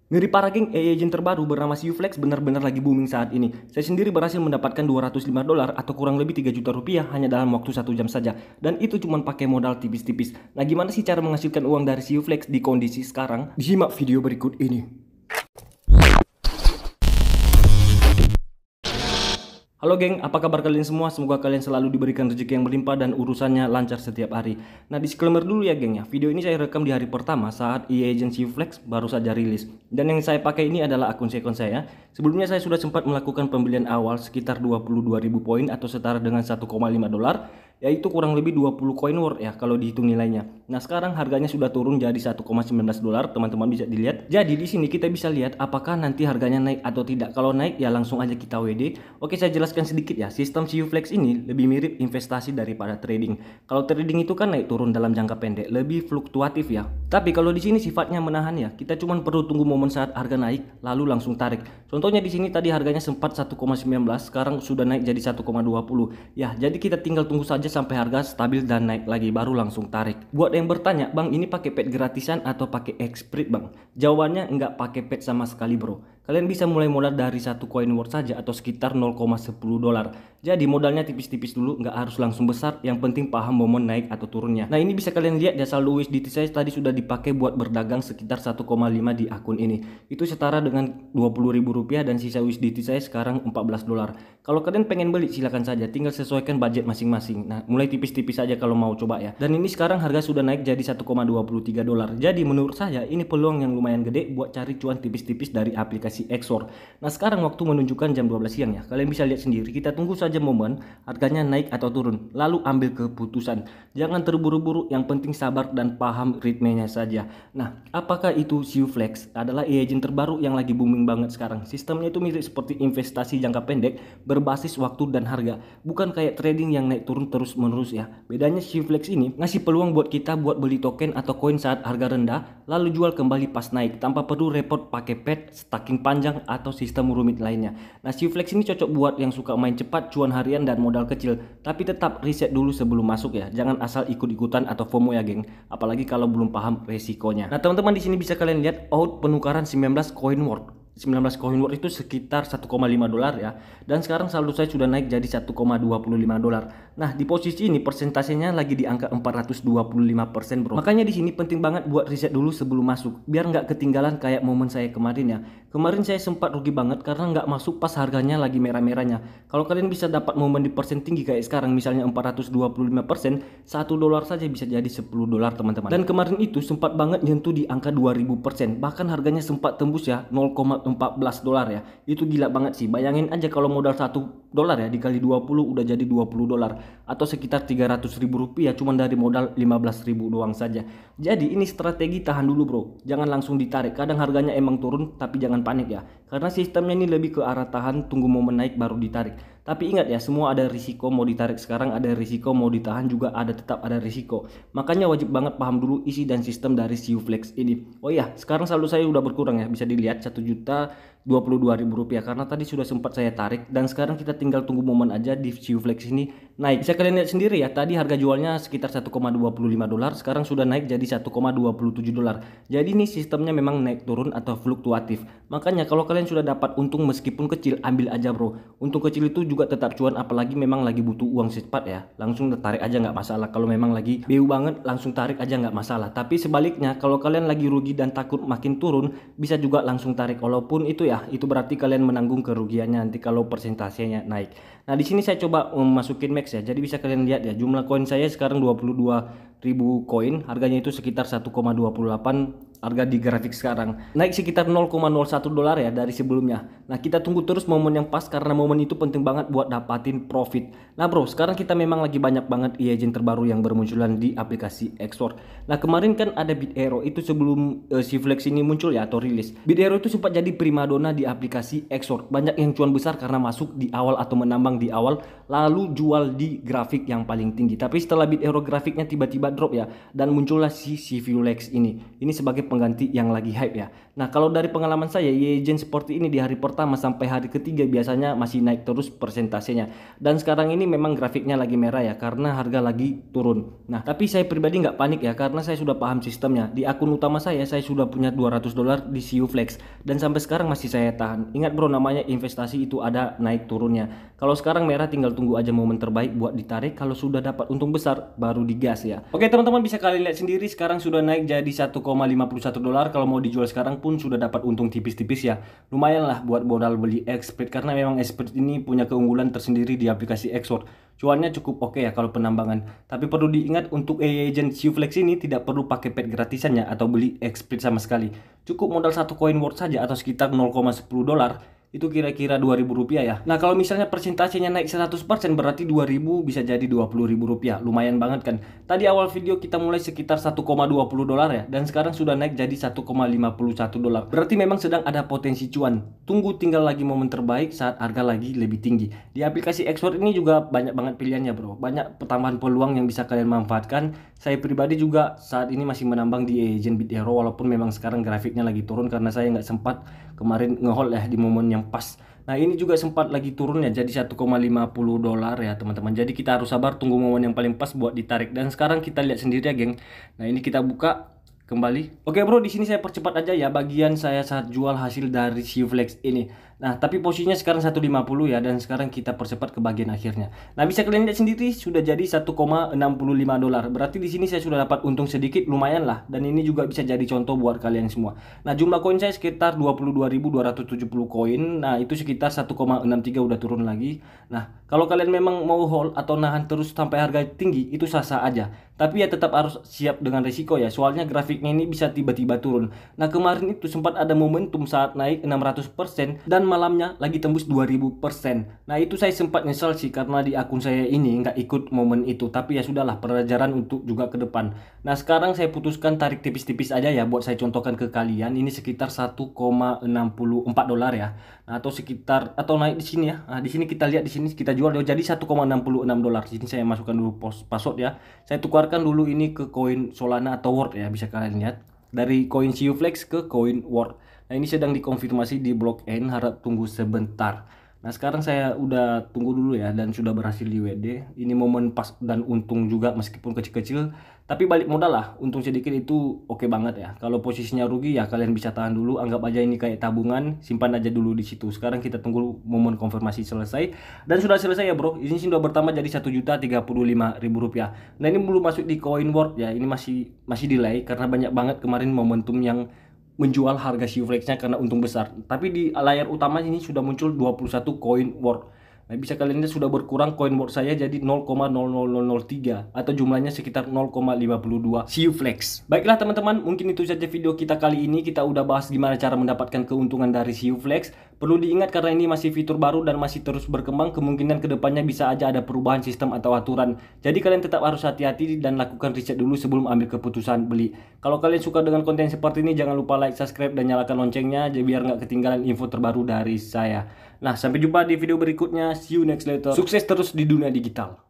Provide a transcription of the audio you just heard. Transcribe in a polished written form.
Ngeri parah geng, AI agent terbaru bernama Siuflex benar-benar lagi booming saat ini. Saya sendiri berhasil mendapatkan $205 atau kurang lebih 3 juta rupiah hanya dalam waktu 1 jam saja. Dan itu cuma pakai modal tipis-tipis. Nah gimana sih cara menghasilkan uang dari Siuflex di kondisi sekarang? Disimak video berikut ini. Halo geng, apa kabar kalian semua? Semoga kalian selalu diberikan rezeki yang berlimpah dan urusannya lancar setiap hari. Nah, disclaimer dulu ya geng ya. Video ini saya rekam di hari pertama saat EA Agent Flex baru saja rilis. Dan yang saya pakai ini adalah akun second saya. Sebelumnya saya sudah sempat melakukan pembelian awal sekitar 22.000 poin atau setara dengan 1,5 dolar, yaitu kurang lebih 20 coin worth ya kalau dihitung nilainya. Nah, sekarang harganya sudah turun jadi 1,19 dolar, teman-teman bisa dilihat. Jadi di sini kita bisa lihat apakah nanti harganya naik atau tidak. Kalau naik ya langsung aja kita WD. Oke, saya jelaskan sedikit ya. Sistem Siuflex ini lebih mirip investasi daripada trading. Kalau trading itu kan naik turun dalam jangka pendek, lebih fluktuatif ya. Tapi kalau di sini sifatnya menahan ya. Kita cuma perlu tunggu momen saat harga naik lalu langsung tarik. Contohnya di sini tadi harganya sempat 1,19, sekarang sudah naik jadi 1,20. Ya, jadi kita tinggal tunggu saja sampai harga stabil dan naik lagi baru langsung tarik. Buat yang bertanya, "Bang, ini pakai pet gratisan atau pakai Xprit, Bang?" Jawabannya enggak pakai pet sama sekali, Bro. Kalian bisa mulai modal dari 1 coin worth saja atau sekitar 0,10 dolar. Jadi modalnya tipis-tipis dulu, nggak harus langsung besar, yang penting paham momen naik atau turunnya. Nah, ini bisa kalian lihat ya, saldo USDT saya tadi sudah dipakai buat berdagang sekitar 1,5 di akun ini. Itu setara dengan 20.000 rupiah dan sisa USDT saya sekarang 14 dolar. Kalau kalian pengen beli silakan saja, tinggal sesuaikan budget masing-masing. Nah, mulai tipis-tipis saja kalau mau coba ya. Dan ini sekarang harga sudah naik jadi 1,23 dolar. Jadi menurut saya ini peluang yang lumayan gede buat cari cuan tipis-tipis dari aplikasi Exor. Nah, sekarang waktu menunjukkan jam 12 siang ya. Kalian bisa lihat sendiri, kita tunggu saja momen harganya naik atau turun, lalu ambil keputusan. Jangan terburu-buru, yang penting sabar dan paham ritmenya saja. Nah, apakah itu Siuflex? Adalah agent terbaru yang lagi booming banget sekarang. Sistemnya itu mirip seperti investasi jangka pendek berbasis waktu dan harga. Bukan kayak trading yang naik turun terus-menerus ya. Bedanya Siuflex ini ngasih peluang buat kita buat beli token atau koin saat harga rendah, lalu jual kembali pas naik tanpa perlu repot pakai pet, stacking panjang atau sistem rumit lainnya. Nah, Siuflex ini cocok buat yang suka main cepat, cuan harian dan modal kecil, tapi tetap riset dulu sebelum masuk ya. Jangan asal ikut-ikutan atau FOMO ya, geng. Apalagi kalau belum paham resikonya. Nah, teman-teman di sini bisa kalian lihat out penukaran 19 coin worth. 19 coin worth itu sekitar 1,5 dolar ya. Dan sekarang saldo saya sudah naik jadi 1,25 dolar. Nah, di posisi ini persentasenya lagi di angka 425%, bro. Makanya di sini penting banget buat riset dulu sebelum masuk, biar nggak ketinggalan kayak momen saya kemarin ya. Kemarin saya sempat rugi banget karena nggak masuk pas harganya lagi merah-merahnya. Kalau kalian bisa dapat momen di persen tinggi kayak sekarang misalnya 425%, 1 dolar saja bisa jadi 10 dolar, teman-teman. Dan kemarin itu sempat banget nyentuh di angka 2000%. Bahkan harganya sempat tembus ya 0,14 dolar ya. Itu gila banget sih. Bayangin aja kalau modal 1 dolar ya dikali 20 udah jadi 20 dolar atau sekitar 300.000 rupiah cuma dari modal 15.000 doang saja. Jadi ini strategi tahan dulu, bro. Jangan langsung ditarik. Kadang harganya emang turun tapi jangan panik ya. Karena sistemnya ini lebih ke arah tahan, tunggu momen naik baru ditarik. Tapi ingat ya, semua ada risiko. Mau ditarik sekarang ada risiko, mau ditahan juga tetap ada risiko. Makanya wajib banget paham dulu isi dan sistem dari Siuflex ini. Oh iya, sekarang saldo saya udah berkurang ya. Bisa dilihat 1.022.000 rupiah karena tadi sudah sempat saya tarik. Dan sekarang kita tinggal tunggu momen aja di Siuflex ini naik. Bisa kalian lihat sendiri ya, tadi harga jualnya sekitar 1,25 dolar, sekarang sudah naik jadi 1,27 dolar. Jadi ini sistemnya memang naik turun atau fluktuatif. Makanya kalau kalian sudah dapat untung meskipun kecil, ambil aja, bro. Untung kecil itu juga tetap cuan, apalagi memang lagi butuh uang cepat ya. Langsung tarik aja nggak masalah. Kalau memang lagi BU banget langsung tarik aja nggak masalah. Tapi sebaliknya kalau kalian lagi rugi dan takut makin turun, bisa juga langsung tarik. Walaupun itu ya, itu berarti kalian menanggung kerugiannya nanti kalau persentasenya naik. Nah, di sini saya coba masukin max ya. Jadi bisa kalian lihat ya, jumlah koin saya sekarang 22.000 koin, harganya itu sekitar 1,28 harga di grafik sekarang. Naik sekitar 0,01 dolar ya dari sebelumnya. Nah, kita tunggu terus momen yang pas karena momen itu penting banget buat dapatin profit. Nah, bro, sekarang kita memang lagi banyak banget agent terbaru yang bermunculan di aplikasi Exor. Nah, kemarin kan ada BitArrow itu sebelum Siuflex ini muncul ya atau rilis. BitArrow itu sempat jadi primadona di aplikasi Exor. Banyak yang cuan besar karena masuk di awal atau menambang di awal lalu jual di grafik yang paling tinggi. Tapi setelah BitArrow grafiknya tiba-tiba drop ya dan muncullah si Siuflex ini. Ini sebagai pengganti yang lagi hype ya. Nah, kalau dari pengalaman saya, EA Agent seperti ini di hari pertama sampai hari ketiga biasanya masih naik terus persentasenya. Dan sekarang ini memang grafiknya lagi merah ya, karena harga lagi turun. Nah, tapi saya pribadi nggak panik ya, karena saya sudah paham sistemnya. Di akun utama saya sudah punya $200 di CU Flex. Dan sampai sekarang masih saya tahan. Ingat bro, namanya investasi itu ada naik turunnya. Kalau sekarang merah tinggal tunggu aja momen terbaik buat ditarik. Kalau sudah dapat untung besar, baru digas ya. Oke teman-teman, bisa kalian lihat sendiri sekarang sudah naik jadi $1,51. Kalau mau dijual sekarang pun sudah dapat untung tipis-tipis ya. Lumayan lah buat modal beli Expert, karena memang Expert ini punya keunggulan tersendiri di aplikasi Exort. Cuannya cukup oke ya kalau penambangan. Tapi perlu diingat, untuk EA Agent CU Flex ini tidak perlu pakai pet gratisannya atau beli Expert sama sekali. Cukup modal satu coin worth saja atau sekitar $0,10. Itu kira-kira Rp2.000 ya. Nah, kalau misalnya persentasenya naik 100%, berarti 2.000 bisa jadi Rp20.000. Lumayan banget kan. Tadi awal video kita mulai sekitar $1,20 ya, dan sekarang sudah naik jadi $1,51. Berarti memang sedang ada potensi cuan. Tunggu tinggal lagi momen terbaik saat harga lagi lebih tinggi. Di aplikasi Export ini juga banyak banget pilihannya bro. Banyak pertambahan peluang yang bisa kalian manfaatkan. Saya pribadi juga saat ini masih menambang di Agent Bit Hero, walaupun memang sekarang grafiknya lagi turun karena saya nggak sempat kemarin ngehold ya di momen yang pas. Nah, ini juga sempat lagi turunnya jadi $1,50 ya teman-teman. Jadi kita harus sabar tunggu momen yang paling pas buat ditarik. Dan sekarang kita lihat sendiri ya geng. Nah, ini kita buka kembali. Oke bro, di sini saya percepat aja ya bagian saya saat jual hasil dari CU Flex ini. Nah, tapi posisinya sekarang 150 ya, dan sekarang kita percepat ke bagian akhirnya. Nah, bisa kalian lihat sendiri sudah jadi $1,65. Berarti di sini saya sudah dapat untung sedikit, lumayan lah. Dan ini juga bisa jadi contoh buat kalian semua. Nah, jumlah koin saya sekitar 22.270 koin. Nah, itu sekitar 1,63 udah turun lagi. Nah, kalau kalian memang mau hold atau nahan terus sampai harga tinggi, itu sah-sah aja. Tapi ya tetap harus siap dengan risiko ya, soalnya grafiknya ini bisa tiba-tiba turun. Nah, kemarin itu sempat ada momentum saat naik 600% dan malamnya lagi tembus 2000%. Nah, itu saya sempat nyesal sih karena di akun saya ini nggak ikut momen itu. Tapi ya sudahlah, pelajaran untuk juga ke depan. Nah, sekarang saya putuskan tarik tipis-tipis aja ya buat saya contohkan ke kalian. Ini sekitar $1,64 ya. Nah, atau sekitar atau naik di sini ya. Nah, di sini kita lihat, di sini kita jual jadi $1,66. Di sini saya masukkan dulu password ya. Saya tukarkan dulu ini ke koin Solana atau World ya, bisa kalian lihat. Dari koin CU Flex ke koin World. Nah, ini sedang dikonfirmasi di blok N, harap tunggu sebentar. Nah, sekarang saya udah tunggu dulu ya, dan sudah berhasil di WD. Ini momen pas dan untung juga meskipun kecil-kecil. Tapi balik modal lah, untung sedikit itu oke banget ya. Kalau posisinya rugi ya kalian bisa tahan dulu, anggap aja ini kayak tabungan, simpan aja dulu di situ. Sekarang kita tunggu momen konfirmasi selesai. Dan sudah selesai ya bro, ini sudah bertambah jadi Rp1.035.000. Nah, ini belum masuk di coin world ya, ini masih delay karena banyak banget kemarin momentum yang menjual harga CU Flex-nya karena untung besar. Tapi di layar utama ini sudah muncul 21 coin worth. Nah, bisa kalian lihat sudah berkurang coin worth saya jadi 0,00003 atau jumlahnya sekitar 0,52 CU Flex. Baiklah teman-teman, mungkin itu saja video kita kali ini. Kita udah bahas gimana cara mendapatkan keuntungan dari CU Flex. Perlu diingat karena ini masih fitur baru dan masih terus berkembang, kemungkinan kedepannya bisa aja ada perubahan sistem atau aturan. Jadi kalian tetap harus hati-hati dan lakukan riset dulu sebelum ambil keputusan beli. Kalau kalian suka dengan konten seperti ini, jangan lupa like, subscribe, dan nyalakan loncengnya biar nggak ketinggalan info terbaru dari saya. Nah, sampai jumpa di video berikutnya. See you next later. Sukses terus di dunia digital.